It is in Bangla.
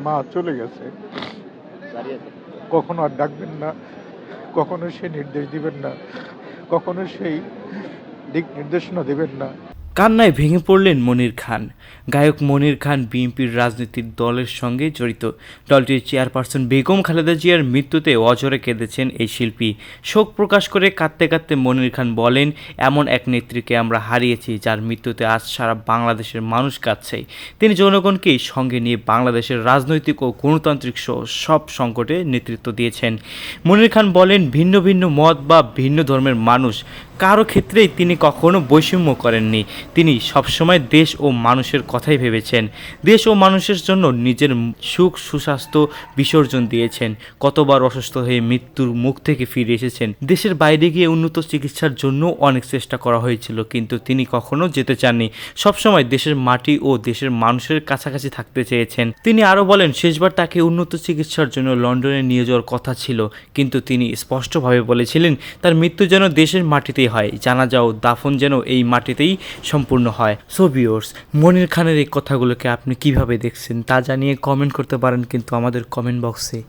মা চলে গেছে, কখনো আর ডাকবেন না, কখনো সে নির্দেশ দিবেন না, কখনো সেই দিক নির্দেশনা দিবেন না। কান্নায় ভেঙে পড়লেন মনির খান। গায়ক মনির খান বিএনপির রাজনৈতিক দলের সঙ্গে জড়িত। দলটির চেয়ারপারসন বেগম খালেদা জিয়ার মৃত্যুতে অঝরে কেঁদেছেন এই শিল্পী। শোক প্রকাশ করে কাঁদতে কাঁদতে মনির খান বলেন, এমন এক নেত্রীকে আমরা হারিয়েছি যার মৃত্যুতে আজ সারা বাংলাদেশের মানুষ কাঁদছে। তিনি জনগণকেই সঙ্গে নিয়ে বাংলাদেশের রাজনৈতিক ও গণতান্ত্রিক সব সংকটে নেতৃত্ব দিয়েছেন। মনির খান বলেন, ভিন্ন ভিন্ন মত বা ভিন্ন ধর্মের মানুষ কারো ক্ষেত্রেই তিনি কখনো বৈষম্য করেননি। তিনি সবসময় দেশ ও মানুষের কথাই ভেবেছেন। দেশ ও মানুষের জন্য নিজের সুখ সুস্বাস্থ্য বিসর্জন দিয়েছেন। কতবার অসুস্থ হয়ে মৃত্যুর মুখ থেকে ফিরে এসেছেন। দেশের বাইরে গিয়ে উন্নত চিকিৎসার জন্য অনেক চেষ্টা করা হয়েছিল, কিন্তু তিনি কখনো যেতে চাননি। সবসময় দেশের মাটি ও দেশের মানুষের কাছাকাছি থাকতে চেয়েছেন। তিনি আরও বলেন, শেষবার তাকে উন্নত চিকিৎসার জন্য লন্ডনে নিয়ে যাওয়ার কথা ছিল, কিন্তু তিনি স্পষ্টভাবে বলেছিলেন তার মৃত্যু যেন দেশের মাটিতেই হয়, জানাজা ও দাফন যেন এই মাটিতেই সম্পূর্ণ হয়। সো ভিউয়ার্স, মনির খানের এই কথাগুলোকে আপনি কিভাবে দেখছেন তা জানিয়ে কমেন্ট করতে পারেন কিন্তু আমাদের কমেন্ট বক্সে।